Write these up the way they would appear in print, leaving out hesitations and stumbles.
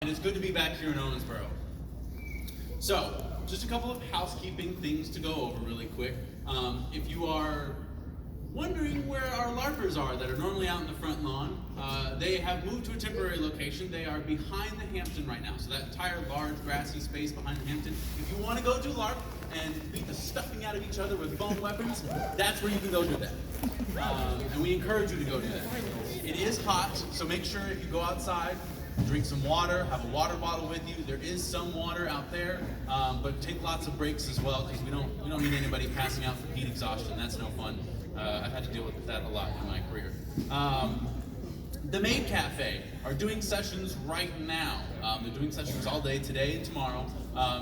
And it's good to be back here in Owensboro. So, just a couple of housekeeping things to go over really quick. If you are wondering where our LARPers are that are normally out in the front lawn, they have moved to a temporary location. They are behind the Hampton right now. So that entire large grassy space behind the Hampton. If you want to go do LARP and beat the stuffing out of each other with foam weapons, that's where you can go do that. And we encourage you to go do that. It is hot, so make sure if you go outside, drink some water, have a water bottle with you. There is some water out there, but take lots of breaks as well, because we don't need anybody passing out from heat exhaustion. That's no fun. I've had to deal with that a lot in my career. The Maid Cafe are doing sessions right now. They're doing sessions all day, today and tomorrow.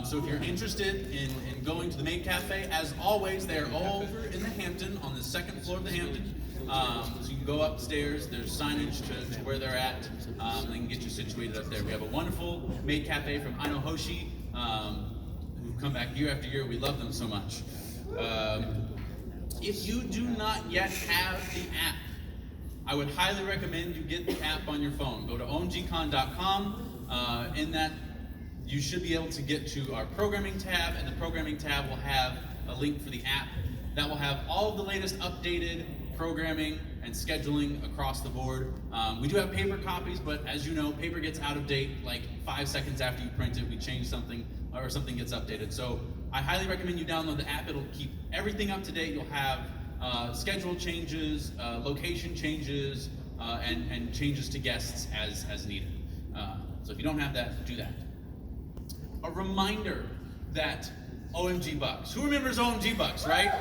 So if you're interested in going to the Maid Cafe, as always, they are over in the Hampton, on the second floor of the Hampton. So you can go upstairs, there's signage to where they're at, and they can get you situated up there. We have a wonderful Maid Cafe from Aino Hoshi, who come back year after year. We love them so much. If you do not yet have the app, I would highly recommend you get the app on your phone. Go to OMGcon.com. In that, you should be able to get to our programming tab, and the programming tab will have a link for the app. That will have all of the latest updated programming and scheduling across the board. We do have paper copies, but as you know, paper gets out of date like 5 seconds after you print it. We change something or something gets updated. So I highly recommend you download the app. It'll keep everything up to date. You'll have schedule changes, location changes, and changes to guests as needed. So if you don't have that, do that. A reminder that OMG Bucks. Who remembers OMG Bucks, right?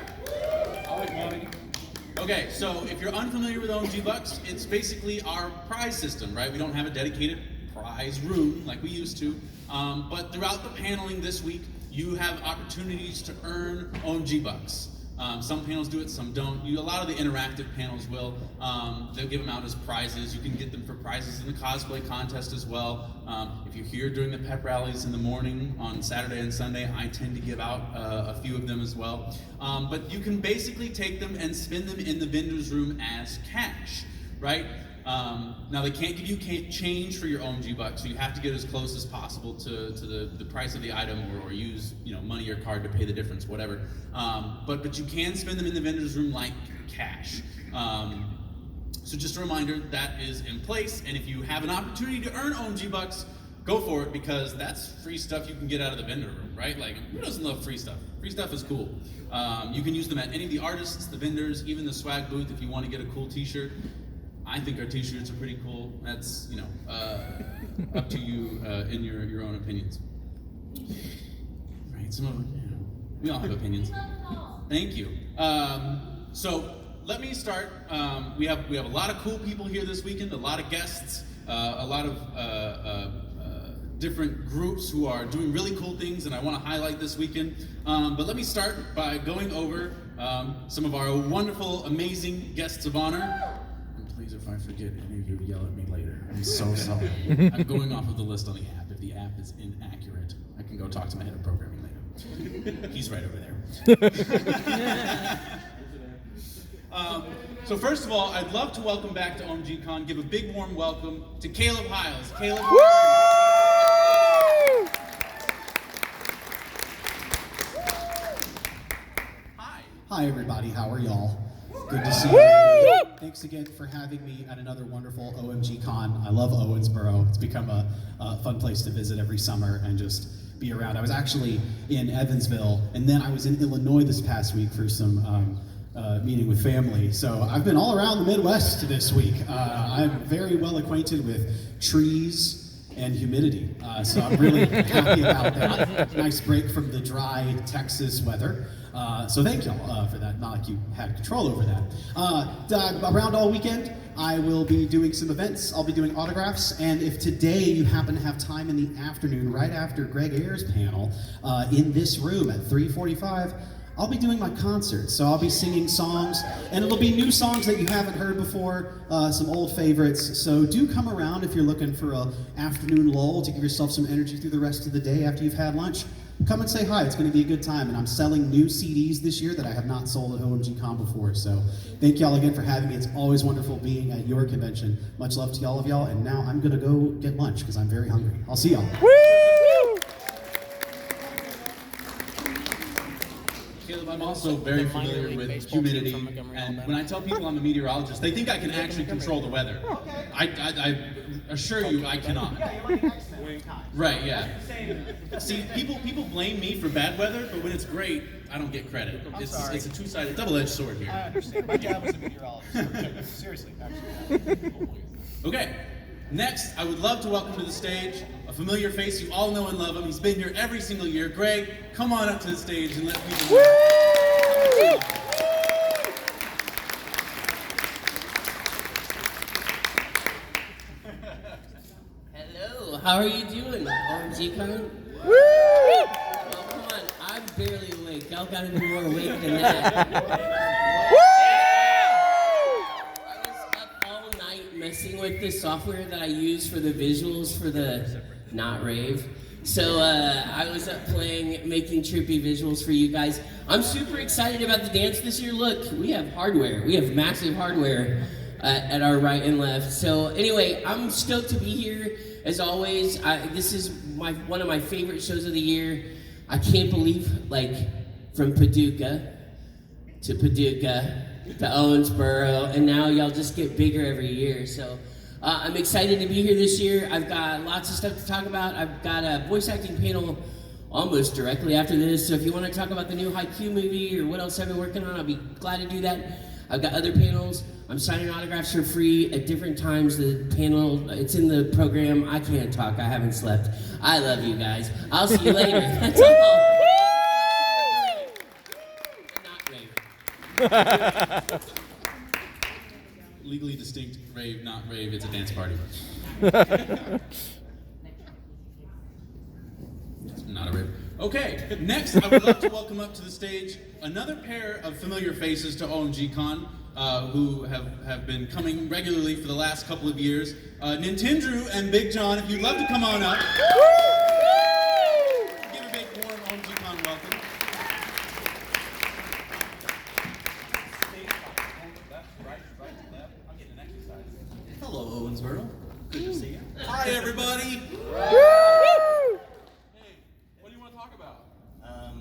Okay, so if you're unfamiliar with OMG Bucks, it's basically our prize system, right? We don't have a dedicated prize room like we used to, but throughout the paneling this week, you have opportunities to earn OMG Bucks. Some panels do it, some don't. A lot of the interactive panels will. They'll give them out as prizes. You can get them for prizes in the cosplay contest as well. If you're here during the pep rallies in the morning on Saturday and Sunday, I tend to give out a few of them as well. But you can basically take them and spend them in the vendor's room as cash, right? Now they can't give you change for your OMG Bucks, so you have to get as close as possible to the price of the item, or use money or card to pay the difference, whatever. But you can spend them in the vendor's room like cash. So just a reminder, that is in place, and if you have an opportunity to earn OMG Bucks, go for it, because that's free stuff you can get out of the vendor room, right? Like, who doesn't love free stuff? Free stuff is cool. You can use them at any of the artists, the vendors, even the swag booth if you want to get a cool t-shirt. I think our t-shirts are pretty cool. That's, up to you in your own opinions. Right, we all have opinions. Thank you. So let me start. We have a lot of cool people here this weekend, a lot of guests, a lot of different groups who are doing really cool things, and I want to highlight this weekend. But let me start by going over some of our wonderful, amazing guests of honor. Please, if I forget any of you, yell at me later. I'm so sorry. I'm going off of the list on the app. If the app is inaccurate, I can go talk to my head of programming later. He's right over there. So first of all, I'd love to welcome back to OMGcon, give a big warm welcome to Caleb Hiles. Caleb. Hi everybody, how are y'all? Good to see you. Thanks again for having me at another wonderful OMGcon. I love Owensboro. It's become a fun place to visit every summer and just be around. I was actually in Evansville, and then I was in Illinois this past week for some meeting with family. So I've been all around the Midwest this week. I'm very well acquainted with trees and humidity, so I'm really happy about that. Nice break from the dry Texas weather. So thank y'all for that. Not like you had control over that. Around all weekend, I will be doing some events. I'll be doing autographs, and if today you happen to have time in the afternoon, right after Greg Ayers' panel, in this room at 3:45, I'll be doing my concert. So I'll be singing songs, and it'll be new songs that you haven't heard before, some old favorites. So do come around if you're looking for an afternoon lull to give yourself some energy through the rest of the day after you've had lunch. come and say hi. It's going to be a good time. And I'm selling new CDs this year that I have not sold at OMGcon before. So thank y'all again for having me. It's always wonderful being at your convention. Much love to all of y'all. And now I'm going to go get lunch because I'm very hungry. I'll see y'all. Caleb, I'm also very familiar with humidity, and when I tell people I'm a meteorologist, they think I can actually control the weather. I assure you I cannot. Right, yeah. See, people blame me for bad weather, but when it's great, I don't get credit. It's a two-sided, double-edged sword here. I understand. My job was a meteorologist. Seriously, actually. Okay, next, I would love to welcome to the stage a familiar face. You all know and love him. He's been here every single year. Greg, come on up to the stage and let people know. Hello, how are you doing, OMGcon? Well, come on, I'm barely awake. Y'all gotta be more awake than that. I was up all night messing with the software that I use for the visuals for the Not Rave. So I was up playing, making trippy visuals for you guys. I'm super excited about the dance this year. Look, we have hardware. We have massive hardware at our right and left. So anyway, I'm stoked to be here. As always, this is one of my favorite shows of the year. I can't believe, like, from Paducah to Owensboro, and now y'all just get bigger every year. So I'm excited to be here this year. I've got lots of stuff to talk about. I've got a voice acting panel almost directly after this. So if you want to talk about the new Haikyuu movie or what else I've been working on, I'll be glad to do that. I've got other panels. I'm signing autographs for free at different times. The panel, it's in the program. I can't talk. I haven't slept. I love you guys. I'll see you later. That's all. Not rave. Legally distinct rave, not rave. It's a dance party. Not a rave. Okay, next I would love to welcome up to the stage another pair of familiar faces to OMGcon who have been coming regularly for the last couple of years. Nintendrew and Big John, if you'd love to come on up. Give a big warm OMGcon welcome. Hello, Owensboro. Good to see you. Hi, everybody. What do you want to talk about? I don't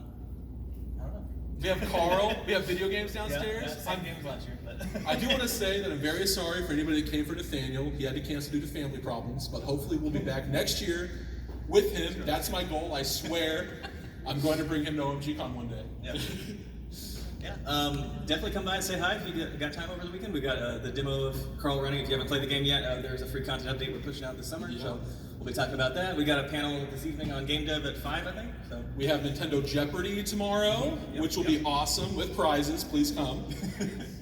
know. We have Carl. We have video games downstairs. Yeah, same games last year, but I do want to say that I'm very sorry for anybody that came for Nathaniel. He had to cancel due to family problems, but hopefully we'll be back next year with him. That's my goal, I swear. I'm going to bring him to OMGcon one day. yeah. Definitely come by and say hi if you got time over the weekend. We got the demo of Carl running. If you haven't played the game yet, there's a free content update we're pushing out this summer, so we'll be talking about that. We got a panel this evening on game dev at 5, I think. So We have Nintendo Jeopardy tomorrow, which will be awesome with prizes. Please come.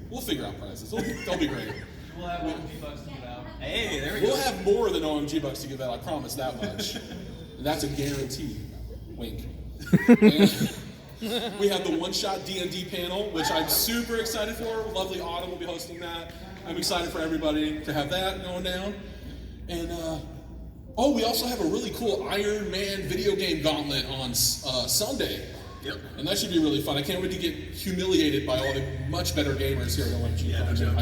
We'll figure out prizes. They'll be great. We'll have OMG bucks to give out. hey, there we go. We'll have more than OMG bucks to give out. I promise that much. And that's a guarantee. Wink. We have the one-shot D&D panel, which I'm super excited for. Lovely Autumn will be hosting that. I'm excited for everybody to have that going down. And we also have a really cool Iron Man video game gauntlet on Sunday. Yep. And that should be really fun. I can't wait to get humiliated by all the much better gamers here at OMG. Yeah, no joke.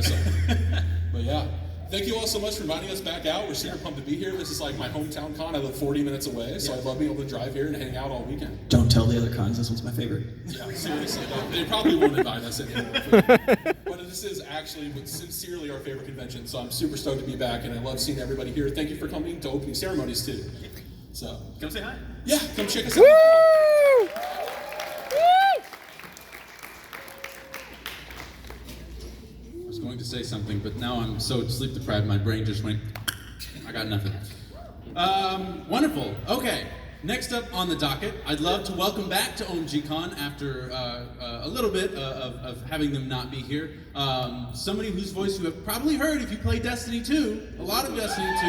But yeah, thank you all so much for inviting us back out. We're super pumped to be here. This is like my hometown con. I live 40 minutes away, so I love being able to drive here and hang out all weekend. Don't tell the other cons. This one's my favorite. Yeah, seriously. They probably won't invite us anymore. But this is actually, sincerely, our favorite convention, so I'm super stoked to be back, and I love seeing everybody here. Thank you for coming to opening ceremonies, too. So, Come say hi. yeah, come check us out. I was going to say something, but now I'm so sleep deprived, my brain just went, I got nothing. Wonderful. Okay, next up on the docket, I'd love to welcome back to OMGcon after a little bit of having them not be here. Somebody whose voice you have probably heard if you play Destiny 2, a lot of Destiny 2.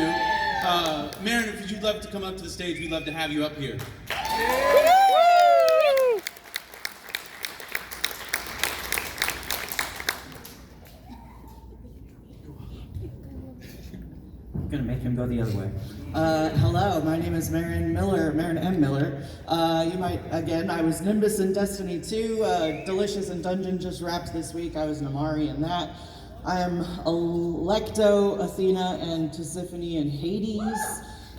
Marin, if you'd love to come up to the stage, we'd love to have you up here. I'm gonna make him go the other way. Hello, my name is Marin M. Miller. You might, again, I was Nimbus in Destiny 2, Delicious in Dungeon just wrapped this week. I was Namari in that. I am Electo, Athena, and Tisiphone in Hades.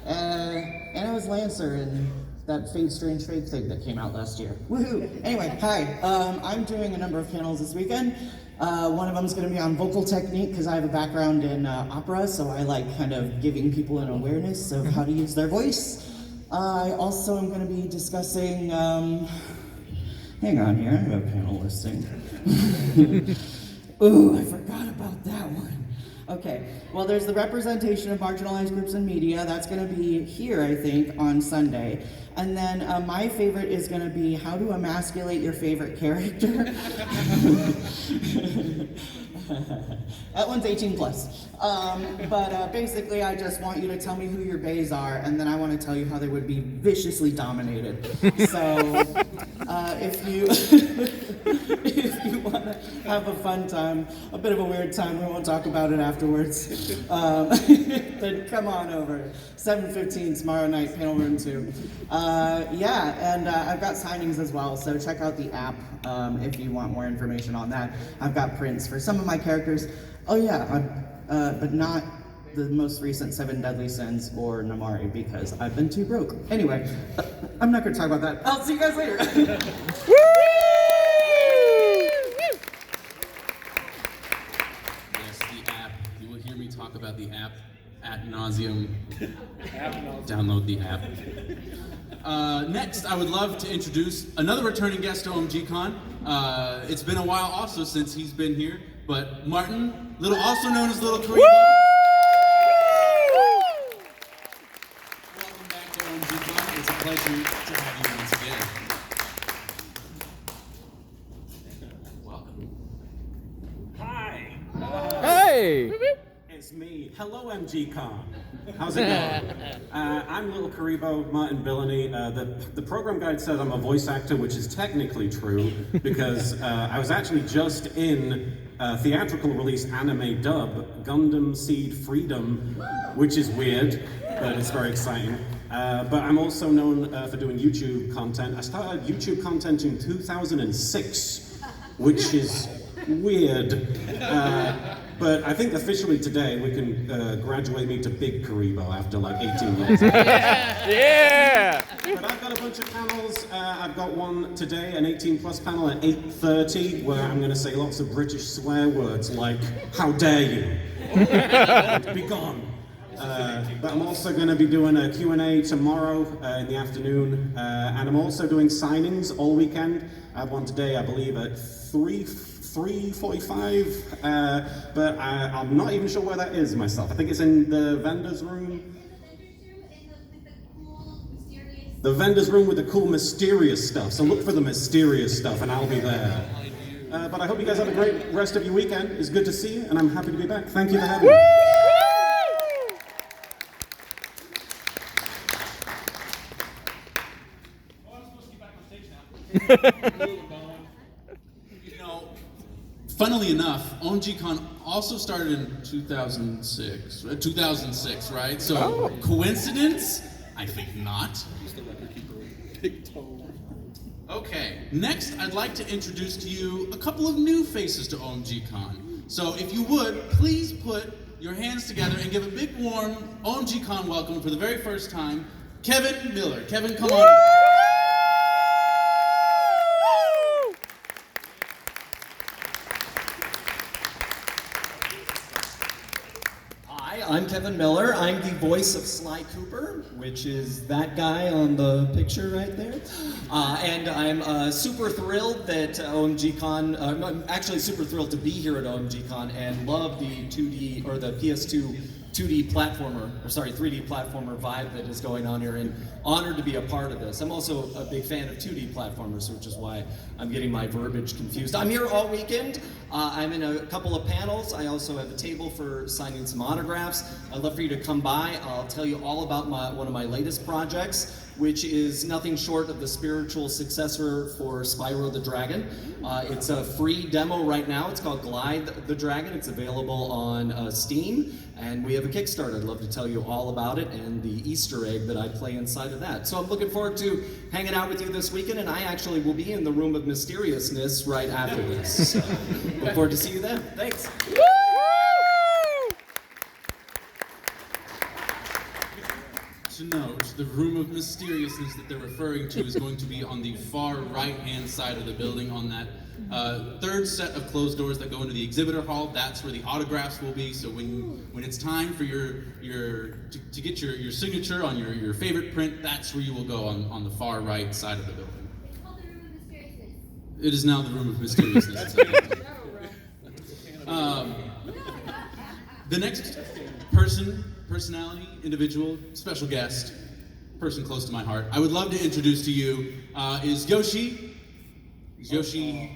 And I was Lancer in that Strange Fate thing that came out last year. Woohoo! Anyway, hi. I'm doing a number of panels this weekend. One of them is going to be on vocal technique because I have a background in opera, so I like kind of giving people an awareness of how to use their voice. I also am going to be discussing, hang on here, I have a panel listing. Ooh, I forgot about that one. Okay, well there's the representation of marginalized groups in media. That's going to be here, I think, on Sunday. And then my favorite is going to be how to emasculate your favorite character. That one's 18 plus. But basically I just want you to tell me who your bays are, and then I want to tell you how they would be viciously dominated. So if you if you want to have a fun time, a bit of a weird time, we won't talk about it afterwards, then come on over. 7:15 tomorrow night, panel room 2. Yeah, and I've got signings as well, so check out the app if you want more information on that. I've got prints for some of my characters. Oh yeah, but not the most recent 7 Deadly Sins or Namari because I've been too broke. Anyway, I'm not going to talk about that. I'll see you guys later. Yes, the app. You will hear me talk about the app ad nauseum. Download the app. Next, I would love to introduce another returning guest to OMGcon. It's been a while also since he's been here, but Martin, also known as Little Karibo. Welcome back to OMGcon. It's a pleasure to have you once again. Welcome. Hi. Hey! It's me. Hello, MGcon. How's it going? I'm Little Karibo, Martin Billany. The program guide says I'm a voice actor, which is technically true, because I was actually just in theatrical release anime dub, Gundam Seed Freedom, which is weird, but it's very exciting. But I'm also known for doing YouTube content. I started YouTube content in 2006, which is weird. But I think officially today we can graduate me to Big Karibo after like 18 years. Yeah! But I've got a bunch of panels. I've got one today, an 18 plus panel at 8:30, where I'm going to say lots of British swear words like, how dare you? Be gone. But I'm also going to be doing a Q&A tomorrow in the afternoon. And I'm also doing signings all weekend. I have one today, I believe, at 3:45, but I'm not even sure where that is myself. I think it's in the vendor's room. The vendor's room with the cool, mysterious stuff. So look for the mysterious stuff, and I'll be there. But I hope you guys have a great rest of your weekend. It's good to see you, and I'm happy to be back. Thank you for having me. Funnily enough, OMGcon also started in 2006, right? So, Coincidence? I think not. Okay, next I'd like to introduce to you a couple of new faces to OMGcon. So if you would, please put your hands together and give a big warm OMGcon welcome for the very first time, Kevin Miller. Kevin, come on. I'm Kevin Miller. I'm the voice of Sly Cooper, which is that guy on the picture right there. And I'm super thrilled that OMGcon, I'm actually super thrilled to be here at OMGcon and love the 2D or the PS2 2D platformer, or sorry, 3D platformer vibe that is going on here, and honored to be a part of this. I'm also a big fan of 2D platformers, which is why I'm getting my verbiage confused. I'm here all weekend. I'm in a couple of panels. I also have a table for signing some autographs. I'd love for you to come by. I'll tell you all about one of my latest projects. which is nothing short of the spiritual successor for Spyro the Dragon. It's a free demo right now. It's called Glide the Dragon. It's available on Steam, and we have a Kickstarter. I'd love to tell you all about it and the Easter egg that I play inside of that. So I'm looking forward to hanging out with you this weekend, and I actually will be in the Room of Mysteriousness right after this. So look forward to see you then. Thanks. To note, the Room of Mysteriousness that they're referring to is going to be on the far right-hand side of the building on that third set of closed doors that go into the exhibitor hall. That's where the autographs will be. So when it's time for to get your signature on your favorite print, that's where you will go on the far right side of the building. It's called the Room of Mysteriousness. It is now the Room of Mysteriousness. The next personality, individual, special guest, person close to my heart, I would love to introduce to you is Yoshi. Yoshi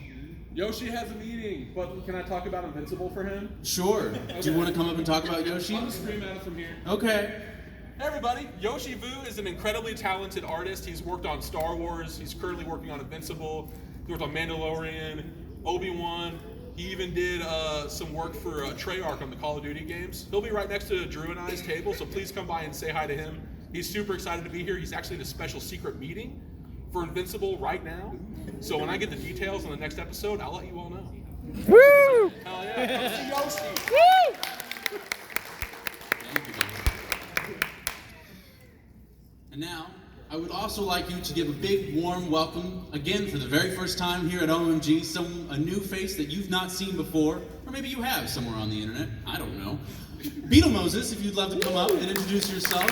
has a meeting, but can I talk about Invincible for him? Sure. Okay. Do you want to come up and talk about Yoshi? I'll just scream at him from here. Okay. Hey everybody, Yoshi Vu is an incredibly talented artist. He's worked on Star Wars. He's currently working on Invincible. He worked on Mandalorian, Obi-Wan. He even did some work for Treyarch on the Call of Duty games. He'll be right next to Drew and I's table, so please come by and say hi to him. He's super excited to be here. He's actually in a special secret meeting for Invincible right now. So when I get the details on the next episode, I'll let you all know. Woo! Hell yeah, come see Yoshi. Woo! Thank you. And now, I would also like you to give a big warm welcome, again for the very first time here at OMG, a new face that you've not seen before, or maybe you have somewhere on the internet, I don't know. Beetle Moses, if you'd love to come up and introduce yourself. As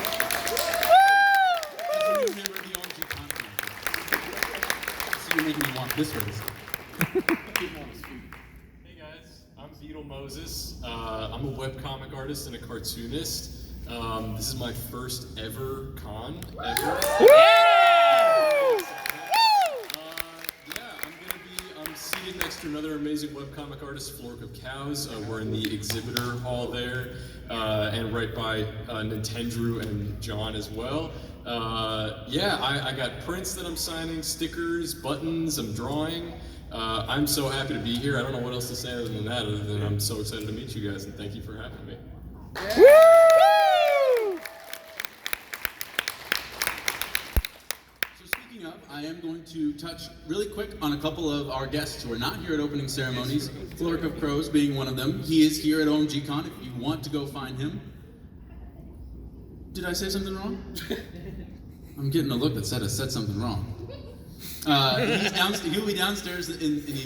a new member of the OMGcon family. So you're making me want this race. Hey guys, I'm Beetle Moses. I'm a webcomic artist and a cartoonist. This is my first ever con ever. I'm seated next to another amazing webcomic artist, Flork of Cows. We're in the exhibitor hall there, and right by Nintendo and John as well. I got prints that I'm signing, stickers, buttons, I'm drawing. I'm so happy to be here. I don't know what else to say other than that, other than I'm so excited to meet you guys, and thank you for having me. I am going to touch really quick on a couple of our guests who are not here at opening ceremonies. Flork of Crows being one of them. He is here at OMGcon if you want to go find him. Did I say something wrong? I'm getting a look that said I said something wrong. He'll be downstairs in the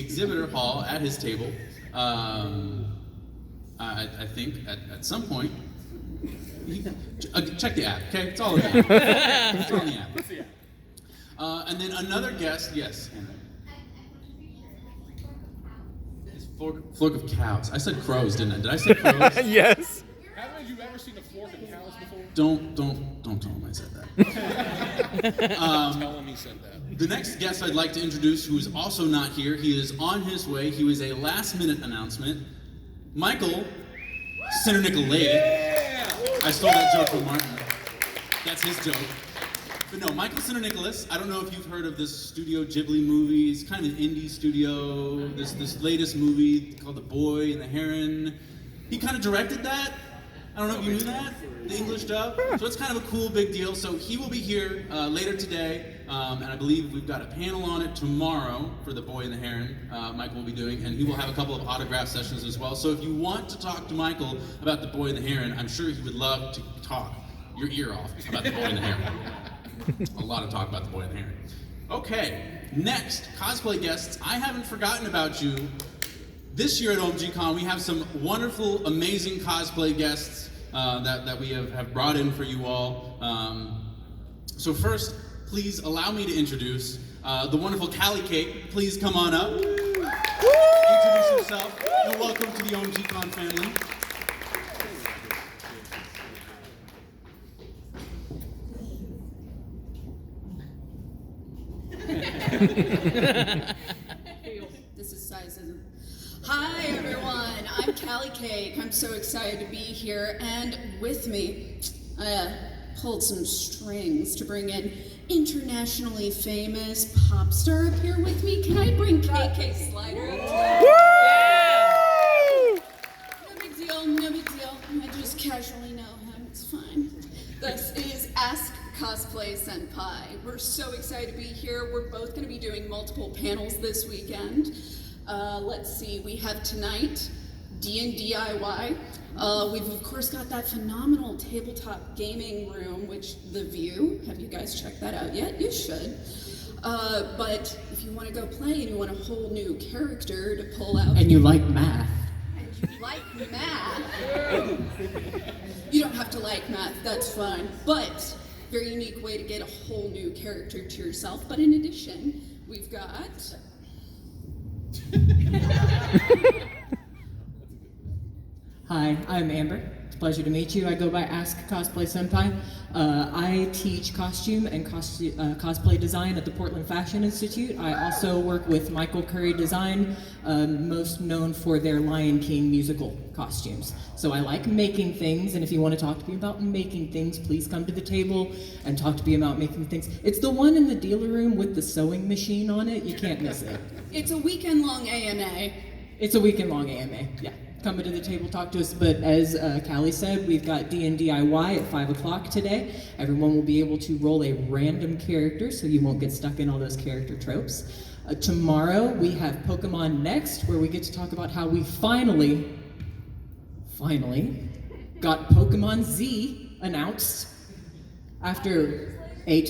exhibitor hall at his table. I think at some point. Check the app, okay? It's all in the app. It's on the app. And then another guest, yes, Hannah. It's Flork of Cows. I said crows, didn't I? Did I say crows? Yes. Haven't you ever seen a Flork of Cows before? Don't tell him I said that. Tell him he said that. The next guest I'd like to introduce, who is also not here, he is on his way. He was a last-minute announcement. Michael Sinternickle. I stole that joke from Martin. That's his joke. But no, Michael Sinternickle, I don't know if you've heard of this Studio Ghibli movie. It's kind of an indie studio. This latest movie called The Boy and the Heron. He kind of directed that. I don't know if you knew that, the English dub. So it's kind of a cool big deal. So he will be here later today, and I believe we've got a panel on it tomorrow for The Boy and the Heron. Michael will be doing, and he will have a couple of autograph sessions as well. So if you want to talk to Michael about The Boy and the Heron, I'm sure he would love to talk your ear off about The Boy and the Heron. A lot of talk about The Boy and the Heron. Okay, next, cosplay guests. I haven't forgotten about you. This year at OMGcon, we have some wonderful, amazing cosplay guests that we have brought in for you all. So first, please allow me to introduce the wonderful Callie Cake. Please come on up. Introduce yourself, and welcome to the OMGcon family. This is sizeism. Hi everyone, I'm Callie Cake. I'm so excited to be here, and with me, pulled some strings to bring in internationally famous pop star up here with me. Can I bring KK Slider up to No big deal, no big deal. I just casually know him, it's fine. This is Ask Cosplay Senpai. We're so excited to be here. We're both going to be doing multiple panels this weekend. Let's see, we have tonight D&D DIY. We've of course got that phenomenal tabletop gaming room, which The View. Have you guys checked that out yet? You should. But if you want to go play and you want a whole new character to pull out. And you like math. And you like math. You don't have to like math, that's fine. But very unique way to get a whole new character to yourself. But in addition, we've got Hi, I'm Amber. It's a pleasure to meet you. I go by Ask Cosplay Senpai. I teach costume and cosplay design at the Portland Fashion Institute. I also work with Michael Curry Design, most known for their Lion King musical costumes. So I like making things, and if you want to talk to me about making things, please come to the table and talk to me about making things. It's the one in the dealer room with the sewing machine on it. You can't miss it. It's a weekend-long AMA. It's a weekend-long AMA, yeah. Come to the table, talk to us. But as Callie said, we've got D&D DIY at 5 o'clock today. Everyone will be able to roll a random character, so you won't get stuck in all those character tropes. Tomorrow, we have Pokemon Next, where we get to talk about how we finally got Pokemon Z announced after 8.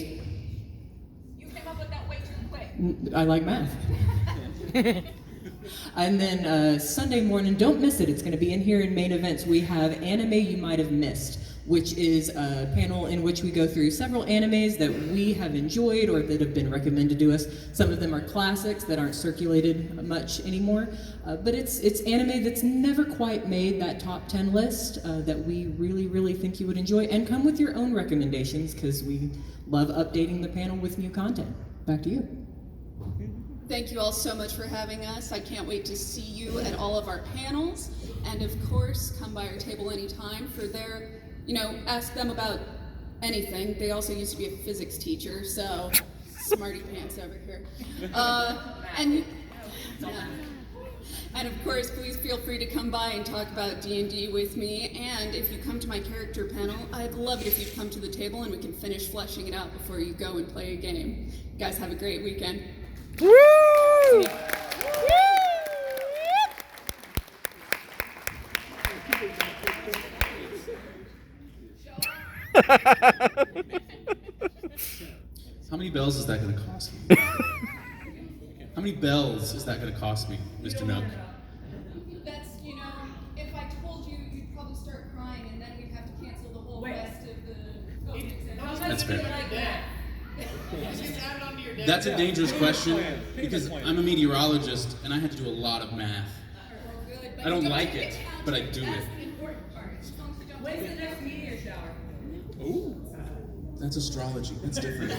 You came up with that way too quick. I like math. And then Sunday morning, don't miss it. It's going to be in here in main events. We have Anime You Might Have Missed, which is a panel in which we go through several animes that we have enjoyed or that have been recommended to us. Some of them are classics that aren't circulated much anymore, but it's anime that's never quite made that top 10 list that we really, really think you would enjoy. And come with your own recommendations, because we love updating the panel with new content. Back to you. Thank you all so much for having us. I can't wait to see you at all of our panels. And of course, come by our table anytime for their, ask them about anything. They also used to be a physics teacher, so smarty pants over here. And of course, please feel free to come by and talk about D&D with me. And if you come to my character panel, I'd love it if you'd come to the table and we can finish fleshing it out before you go and play a game. You guys have a great weekend. Woo! How many bells is that going to cost me? How many bells is that going to cost me, Mr. Nook? That's, if I told you, you'd probably start crying and then we'd have to cancel the whole rest of the... That's fair. That's a dangerous question because I'm a meteorologist and I had to do a lot of math. I don't like it, but I do it. When's the next meteor shower? Ooh, that's astrology. That's different.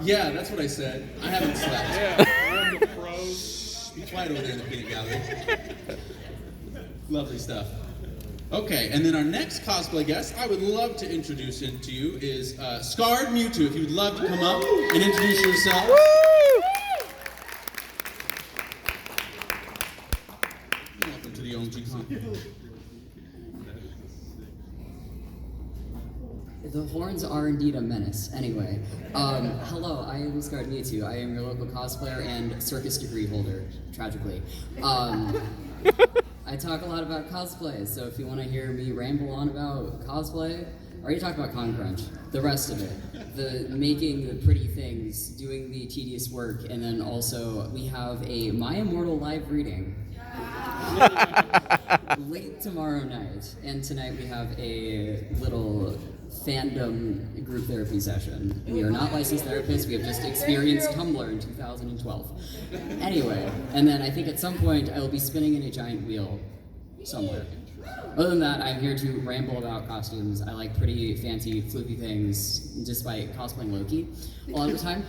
Yeah, that's what I said. I haven't slept. Yeah, the pros. Be quiet over there in the peanut gallery. Lovely stuff. Okay, and then our next cosplay guest I would love to introduce to you is Scarred Mewtwo. If you'd love to come up and introduce yourself. Welcome to the OMGcon. The horns are indeed a menace. Anyway, hello, I am Scarred Mewtwo. I am your local cosplayer and circus degree holder, tragically. I talk a lot about cosplay, so if you want to hear me ramble on about cosplay, I already talked about Con Crunch, the rest of it, the making the pretty things, doing the tedious work, and then also we have a My Immortal live reading late tomorrow night, and tonight we have a little fandom group therapy session. We are not licensed therapists, we have just experienced Tumblr in 2012. Anyway, and then I think at some point I will be spinning in a giant wheel somewhere. Other than that, I'm here to ramble about costumes. I like pretty fancy, floofy things, despite cosplaying Loki a lot of the time.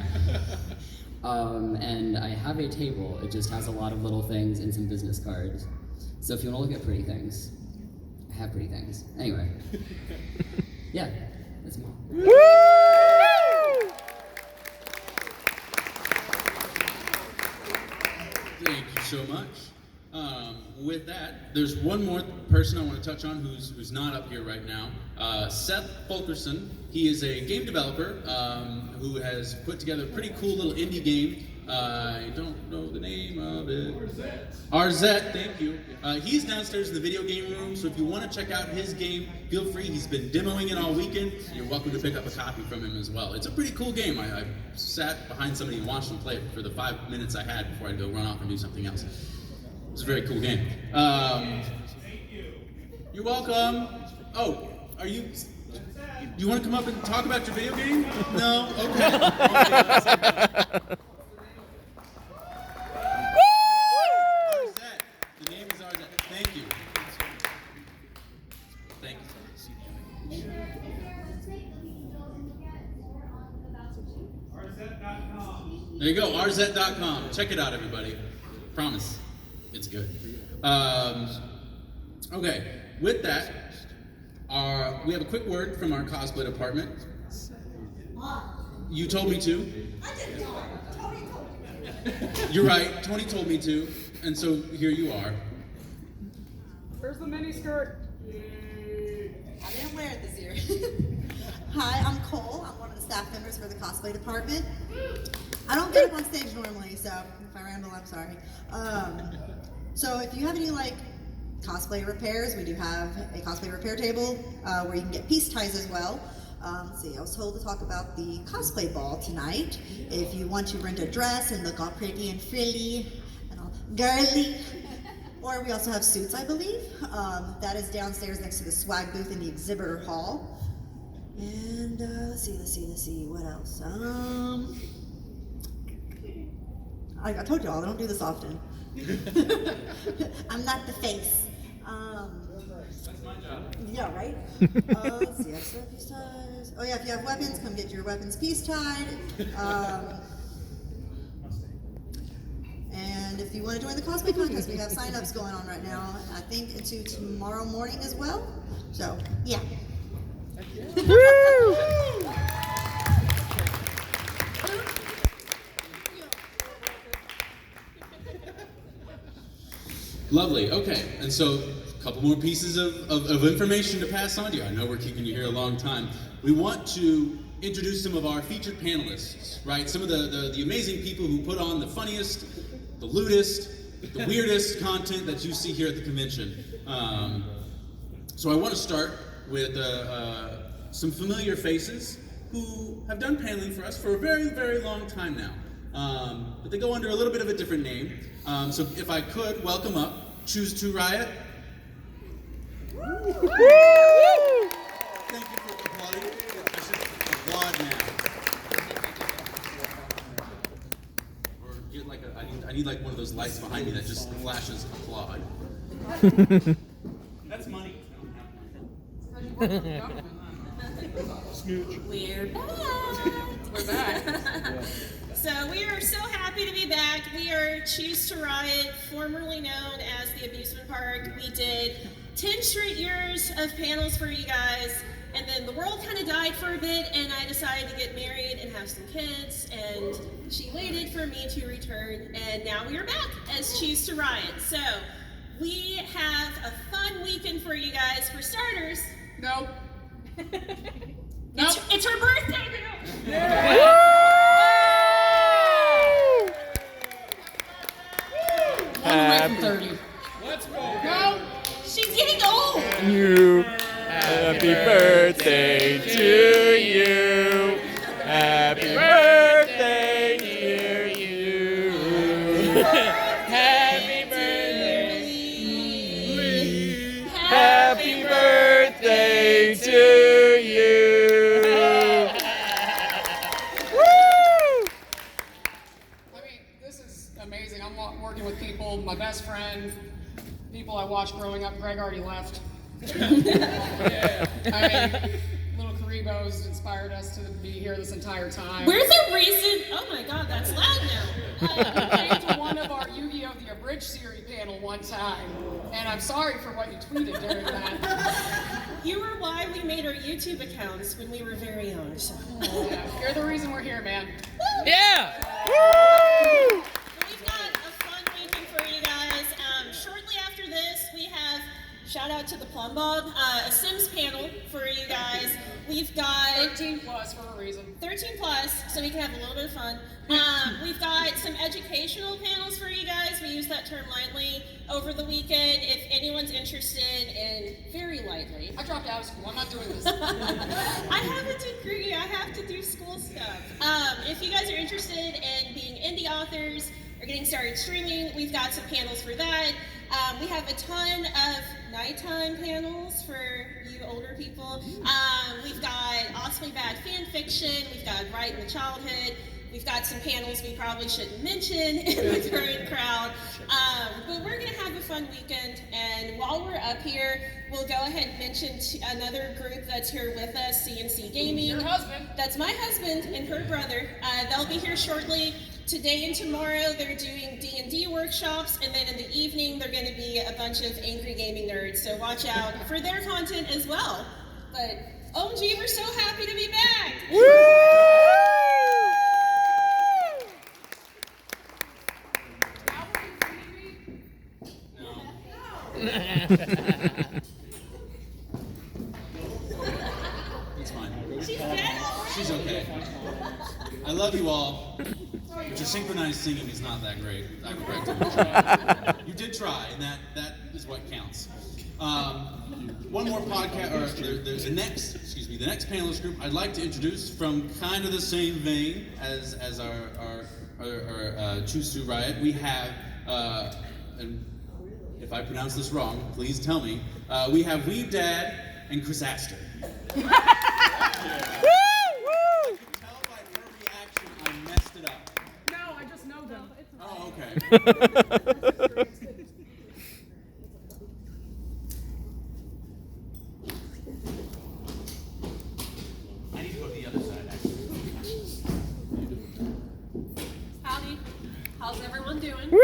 And I have a table. It just has a lot of little things and some business cards. So if you want to look at pretty things, have pretty things. Anyway. Yeah, that's me. Woo! Thank you so much. With that, there's one more person I want to touch on who's not up here right now. Seth Fulkerson. He is a game developer who has put together a pretty cool little indie game. I don't know the name of it. Arzette, thank you. He's downstairs in the video game room, so if you want to check out his game, feel free. He's been demoing it all weekend. You're welcome to pick up a copy from him as well. It's a pretty cool game. I sat behind somebody and watched him play it for the 5 minutes I had before I'd go run off and do something else. It's a very cool game. You're welcome. Oh, are you... You want to come up and talk about your video game? No? Okay. Arzette. The name is Arzette. Thank you. Thank you. There you go, Arzette.com. Check it out, everybody. Promise. It's good. Okay, with that, we have a quick word from our cosplay department. You told me to. I didn't tell him. Tony told me. You're right, Tony told me to, and so here you are. Where's the mini skirt? I didn't wear it this year. Hi, I'm Cole. I'm one of the staff members for the cosplay department. I don't get up on stage normally, so if I ramble, I'm sorry. So if you have any cosplay repairs, we do have a cosplay repair table where you can get piece ties as well. Let's see, I was told to talk about the cosplay ball tonight. If you want to rent a dress and look all pretty and frilly and all girly, or we also have suits, I believe. That is downstairs next to the swag booth in the exhibitor hall. And let's see, what else? I told you all, I don't do this often. I'm not the face. That's my job. Yeah, right? Let's see, extra piece ties. Oh yeah, if you have weapons, come get your weapons piece tied. And if you want to join the cosplay contest, we have sign-ups going on right now. I think into tomorrow morning as well. So, yeah. Woo! Lovely, okay, and so a couple more pieces of information to pass on to you. I know we're keeping you here a long time. We want to introduce some of our featured panelists, right? Some of the amazing people who put on the funniest, the lewdest, the weirdest content that you see here at the convention. So I want to start with some familiar faces who have done paneling for us for a very, very long time now. But they go under a little bit of a different name. So if I could, welcome up, Choose to Riot. Woo! Thank you for applauding. I should applaud now. Or get I need one of those lights behind me that just flashes applaud. That's money. We're back. We're back. So we are so happy to be back. We are Choose to Riot, formerly known as the Amusement Park. We did 10 straight years of panels for you guys, and then the world kind of died for a bit, and I decided to get married and have some kids, and she waited for me to return, and now we are back as Choose to Riot. So we have a fun weekend for you guys. For starters, No. it's her birthday. Away from 30. Let's go. Go. She's getting old. You. Happy birthday to you. Happy birthday, dear you. Happy birthday. Happy birthday to you. Woo! I mean, this is amazing. I'm working with people, my best friend, people I watched growing up. Greg already left. I mean, little Karibo's inspired us to be here this entire time. We're the reason. Oh my God, that's loud now. I came to one of our Yu-Gi-Oh! the Abridged Series panel one time, and I'm sorry for what you tweeted during that. You were why we made our YouTube accounts when we were very young, so. Oh, yeah. You're the reason we're here, man. Yeah! Woo! We've got a fun weekend for you guys. Shortly after this, we have, shout out to the Plum Bob, a Sims panel for you guys. We've got 13 plus for a reason. 13 plus, so we can have a little bit of fun. We've got some educational panels for you guys. We use that term lightly over the weekend. If anyone's interested in very lightly. I dropped out of school. I'm not doing this. I have a degree. I have to do school stuff. If you guys are interested in being indie authors or getting started streaming, we've got some panels for that. We have a ton of nighttime panels for you older people. We've got awfully bad fan fiction. We've got Right in the Childhood. We've got some panels we probably shouldn't mention in the current crowd. But we're going to have a fun weekend. And while we're up here, we'll go ahead and mention another group that's here with us, CNC Gaming. Your husband. That's my husband and her brother. They'll be here shortly. Today and tomorrow, they're doing D&D workshops, and then in the evening, they're going to be a bunch of angry gaming nerds. So watch out for their content as well. But OMG, we're so happy to be back. Woo! It's fine. She's dead already? She's okay. I love you all, but your synchronized singing is not that great. I regret to try. You did try, and that is what counts. One more podcast, or the next panelist group I'd like to introduce from kind of the same vein as our Choose to Riot. We have, and if I pronounce this wrong, please tell me. We have Weeb Dad and Chris Astor. I could tell by her reaction I messed it up. No, I just know them. Oh, okay. I need to go to the other side, actually. Howdy. How's everyone doing? Woo! I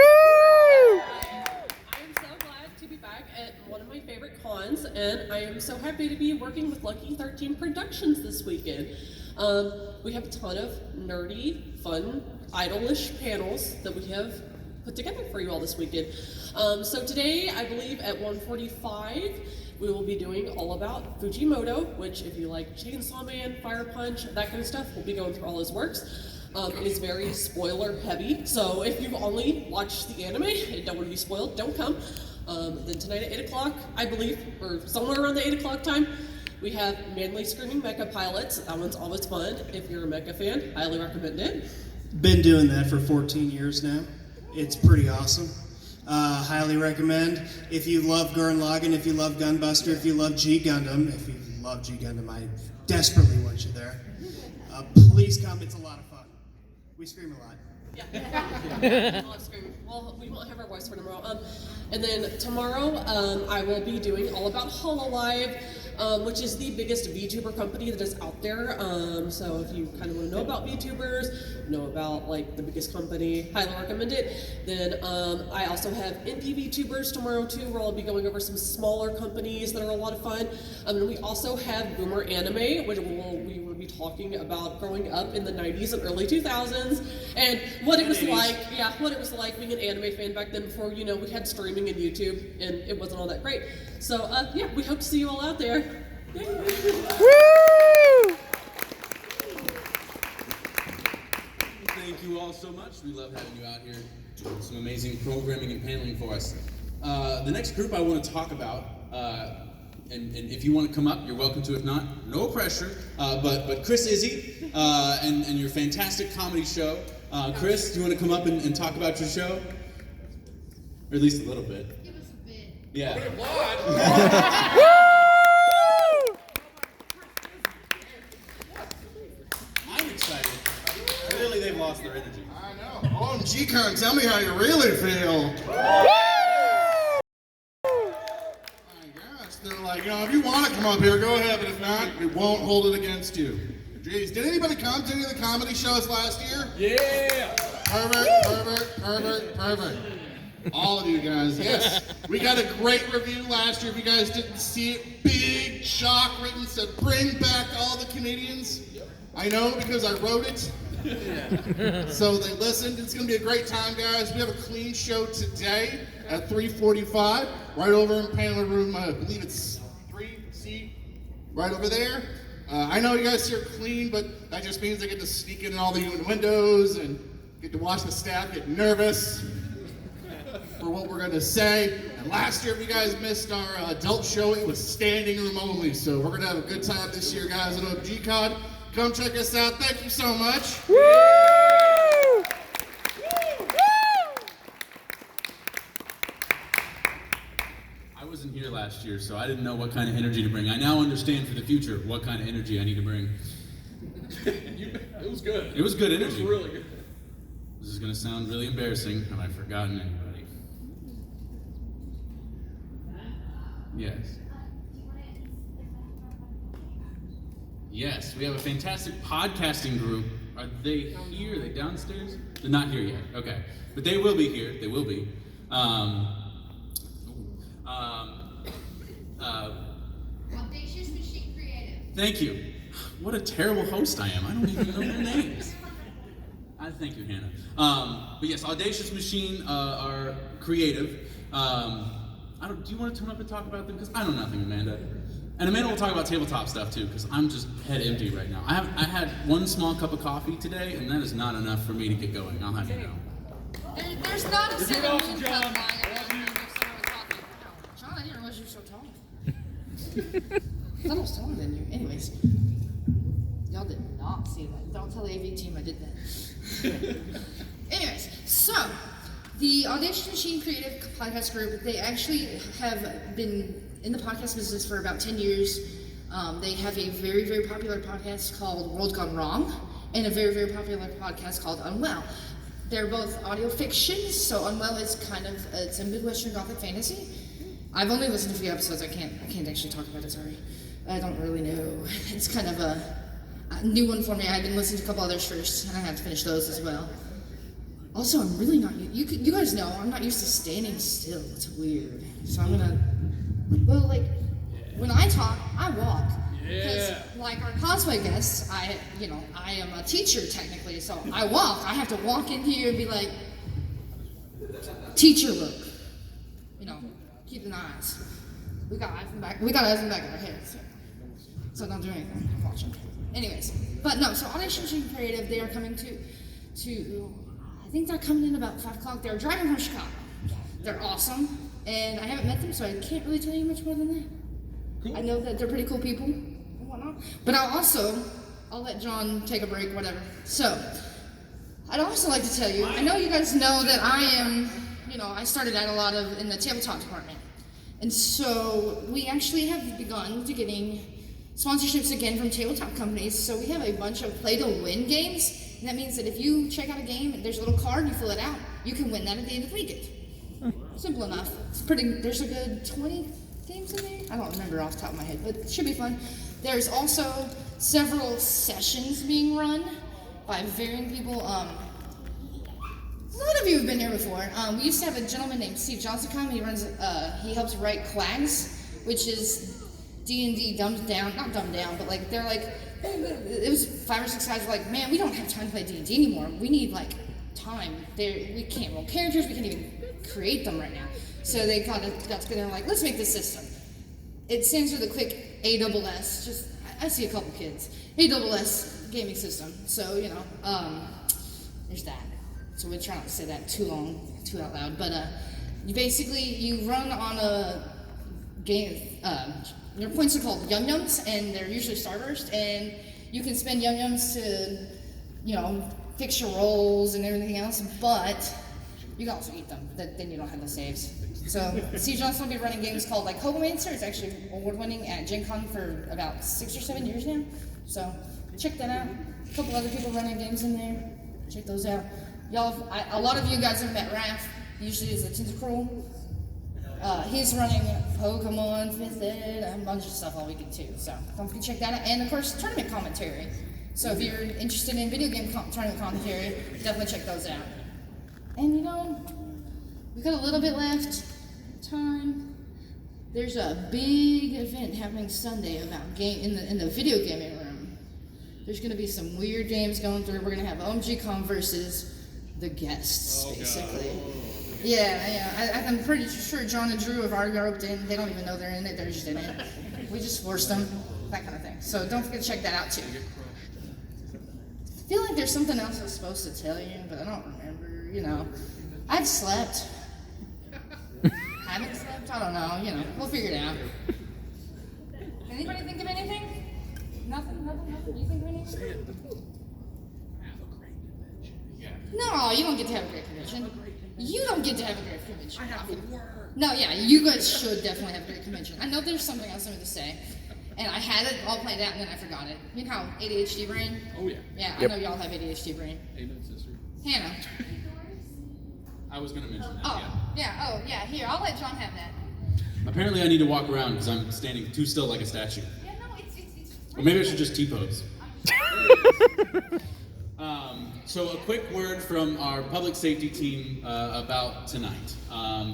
am so glad to be back at one of my favorite cons, and I am so happy to be working with Lucky 13 Productions this weekend. We have a ton of nerdy, fun, idolish panels that we have put together for you all this weekend. So today, I believe at 1:45, we will be doing all about Fujimoto, which if you like Chainsaw Man, Fire Punch, that kind of stuff, we'll be going through all his works. It is very spoiler heavy, so if you've only watched the anime and don't want to be spoiled, don't come. Then tonight at 8 o'clock, I believe, or somewhere around the 8 o'clock time, we have Manly Screaming Mecha Pilots. That one's always fun. If you're a mecha fan, highly recommend it. Been doing that for 14 years now. It's pretty awesome. Highly recommend. If you love Gurren Lagann, if you love Gunbuster, if you love G Gundam, if you love G Gundam, I desperately want you there. Please come. It's a lot of fun. We scream a lot. Yeah. I love screaming. Well, we won't have our voice for tomorrow. And then tomorrow, I will be doing all about HoloLive, which is the biggest VTuber company that is out there. So if you kind of want to know about VTubers, know about like the biggest company, highly recommend it. Then I also have indie VTubers tomorrow too, where I'll be going over some smaller companies that are a lot of fun. And we also have Boomer Anime, which we will be talking about growing up in the 90s and early 2000s, and what it was like, what it was like being an anime fan back then before, we had streaming and YouTube, and it wasn't all that great. So, we hope to see you all out there. Woo! Thank you all so much. We love having you out here doing some amazing programming and paneling for us. The next group I want to talk about, and if you want to come up, you're welcome to. If not, no pressure. But Chris Izzy and your fantastic comedy show. Chris, do you want to come up and talk about your show? Or at least a little bit. Give us a bit. Yeah. I'm excited. Clearly they've lost their energy. I know. OMGcon, tell me how you really feel. They're like, if you want to come up here, go ahead, but if not, we won't hold it against you. Jeez, did anybody come to any of the comedy shows last year? Yeah! Perfect. All of you guys, yes. We got a great review last year. If you guys didn't see it, big shock written said, bring back all the Canadians. I know because I wrote it. So they listened. It's going to be a great time, guys. We have a clean show today at 3:45, right over in panel room, I believe it's 3C, right over there. I know you guys here are clean, but that just means I get to sneak in all the windows and get to watch the staff get nervous for what we're going to say. And last year, if you guys missed our adult show, it was standing room only. So we're going to have a good time this year, guys, at OMGcon. Come check us out. Thank you so much. Woo! I wasn't here last year, so I didn't know what kind of energy to bring. I now understand for the future what kind of energy I need to bring. It was good. It was good energy. It was really good. This is going to sound really embarrassing. Have I forgotten anybody? Yes. Yes, we have a fantastic podcasting group. Are they here? Are they downstairs? They're not here yet. Okay. But they will be here. They will be. Audacious Machine Creative. Thank you. What a terrible host I am. I don't even know their names. Thank you, Hannah. But yes, Audacious Machine are creative. Do you want to turn up and talk about them? Because I know nothing, Amanda. And Amanda will talk about tabletop stuff too, because I'm just head empty right now. I had one small cup of coffee today, and that is not enough for me to get going. I'll have you know. There's not a cinnamon John. cup lying around here next to my coffee. John, I didn't realize you were so tall. I thought I was taller than you. Anyways, y'all did not see that. Don't tell the AV team I did that. Anyways, so the Audacious Machine Creative Podcast Group, they actually have been in the podcast business for about 10 years. They have a very, very popular podcast called World Gone Wrong and a very, very popular podcast called Unwell. They're both audio fiction, so Unwell is it's a Midwestern Gothic fantasy. I've only listened to a few episodes. I can't actually talk about it, sorry. I don't really know. It's kind of a new one for me. I've been listening to a couple others first, and I have to finish those as well. Also, I'm really not, you guys know, I'm not used to standing still. It's weird. So I'm gonna, when I talk, I walk. Because, like our cosplay guests, I am a teacher technically, so I walk. I have to walk in here and be like, teacher look. Keep an eyes. We got eyes in the back of our heads. So don't do anything. I'm watching. Anyways, but no, so Audacious Machine Creative, they are coming to I think they're coming in about 5 o'clock. They're driving from Chicago. They're awesome, and I haven't met them, so I can't really tell you much more than that. Cool. I know that they're pretty cool people and whatnot, but I'll let John take a break, whatever. So, I'd also like to tell you, I know you guys know that I am, I started out a lot in the tabletop department, and so we actually have begun to getting sponsorships again from tabletop companies. So we have a bunch of play-to-win games. And that means that if you check out a game, there's a little card, you fill it out, you can win that at the end of the weekend. Simple enough. There's a good 20 games in there? I don't remember off the top of my head, but it should be fun. There's also several sessions being run by varying people. A lot of you have been here before. We used to have a gentleman named Steve Johnson. He helps write Quags, which is D&D dumbed down, not dumbed down, but it was 5 or 6 guys were like, man, we don't have time to play D&D anymore. We need time. We can't roll characters. We can't even create them right now. So they kind of got together and let's make this system. It stands for the quick ASS. I see a couple kids. ASS gaming system. So there's that. So we try not to say that too out loud. But you run on a game. Your points are called yum-yums, and they're usually starburst, and you can spend yum-yums to, fix your rolls and everything else, but you can also eat them. Then you don't have the saves. So Steve Johnson will be running games called Hobomancer. It's actually award-winning at Gen Con for about 6 or 7 years now. So check that out. A couple other people running games in there. Check those out. A lot of you guys have met Raph. He usually is a Tentacruel. He's running Pokemon 5th Ed and a bunch of stuff all weekend too. So don't forget to check that out. And of course, tournament commentary. So if you're interested in video game tournament commentary, definitely check those out. And we got a little bit left. Time. There's a big event happening Sunday about in the video gaming room. There's gonna be some weird games going through. We're gonna have OMGcon versus the guests, basically. Yeah. I'm pretty sure John and Drew have already roped in. They don't even know they're in it. They're just in it. We just forced them. That kind of thing. So don't forget to check that out too. I feel like there's something else I was supposed to tell you, but I don't remember. I've slept. Haven't slept? I don't know. We'll figure it out. Anybody think of anything? Nothing? You think of anything? No, you don't get to have a great convention. You don't get to have a great convention. I have to work. No, yeah, you guys should definitely have a great convention. I know there's something else I wanted to say, and I had it all planned out, and then I forgot it. You know how ADHD brain? Oh, yeah. Yeah, Yep. I know y'all have ADHD brain. Amen, sister. Hannah. I was going to mention that, Yeah, here, I'll let John have that. Apparently I need to walk around because I'm standing too still like a statue. Yeah, no, it's Or maybe I should just T-pose. So a quick word from our public safety team about tonight.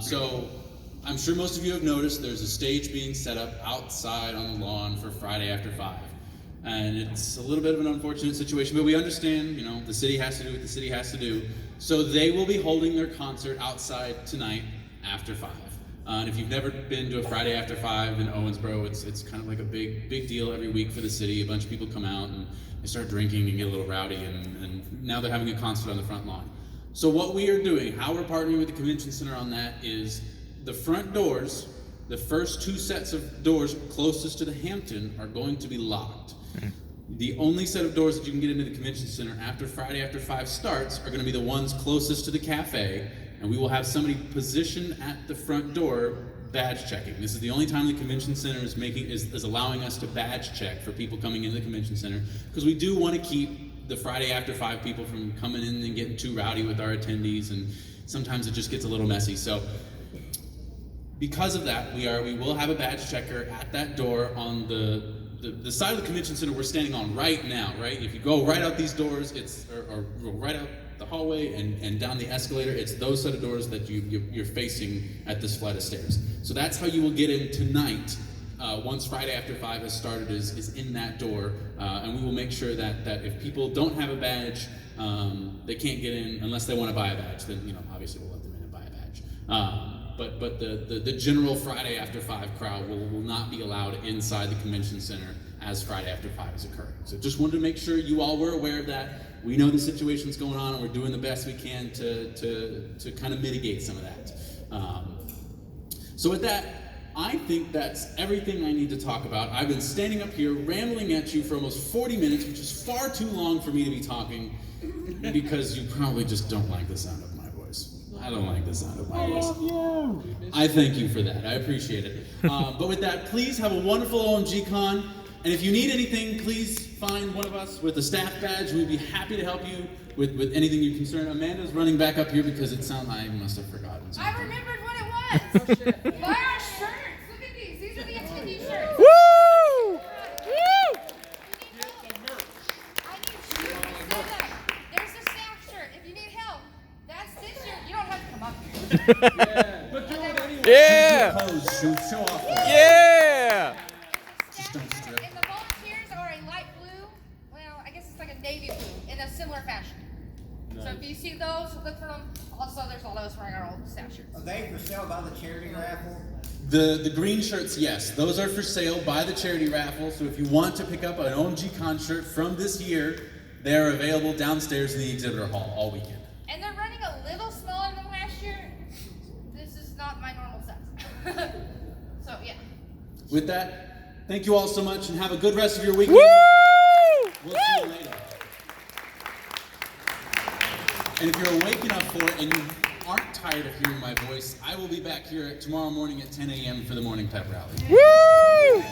So I'm sure most of you have noticed there's a stage being set up outside on the lawn for Friday after 5. And it's a little bit of an unfortunate situation, but we understand, the city has to do what the city has to do. So they will be holding their concert outside tonight after 5. And if you've never been to a Friday after 5 in Owensboro, it's kind of like a big deal every week for the city. A bunch of people come out and they start drinking and get a little rowdy, and now they're having a concert on the front lawn. So what we are doing, how we're partnering with the convention center on that is the front doors, the first 2 sets of doors closest to the Hampton are going to be locked. The only set of doors that you can get into the convention center after Friday after 5 starts are going to be the ones closest to the cafe, and we will have somebody positioned at the front door badge checking. This is the only time the convention center is allowing us to badge check for people coming into the convention center, because we do want to keep the Friday after 5 people from coming in and getting too rowdy with our attendees, and sometimes it just gets a little messy. So because of that, we will have a badge checker at that door on the side of the convention center we're standing on right now, right? If you go right out these doors, or go right out the hallway and down the escalator, it's those set of doors that you're facing at this flight of stairs. So that's how you will get in tonight. Once Friday after 5 has started, is in that door, and we will make sure that if people don't have a badge, they can't get in unless they want to buy a badge. Then obviously we'll let them in and buy a badge. But the general Friday after 5 crowd will not be allowed inside the convention center as Friday after 5 is occurring. So just wanted to make sure you all were aware of that. We know the situation's going on, and we're doing the best we can to kind of mitigate some of that. So with that, I think that's everything I need to talk about. I've been standing up here rambling at you for almost 40 minutes, which is far too long for me to be talking, because you probably just don't like the sound of my voice. I don't like the sound of my voice. I thank you for that. I appreciate it. But with that, please have a wonderful OMGcon. And if you need anything, please find one of us with a staff badge. We'd be happy to help you with anything you're concerned. Amanda's running back up here because I must have forgotten something. I remembered what it was. Buy our shirts. Look at these. These are the attendee shirts. Woo! There's the staff shirt. If you need help, that's this shirt. You don't have to come up here. But do it anyway. Yeah. Show off. Yeah. Just don't strip. And the volunteers are a light blue. Well, I guess it's like a navy blue in a similar fashion. So if you see those, look for them. Also, there's all those for our old staff shirts. Are they for sale by the charity raffle? The green shirts, yes. Those are for sale by the charity raffle. So if you want to pick up an OMGcon shirt from this year, they are available downstairs in the exhibitor hall all weekend. And they're running a little smaller than last year. This is not my normal size. So, yeah. With that, thank you all so much, and have a good rest of your week. Woo! We'll see you later. And if you're awake enough for it and you aren't tired of hearing my voice, I will be back here tomorrow morning at 10 a.m. for the morning pep rally. Woo!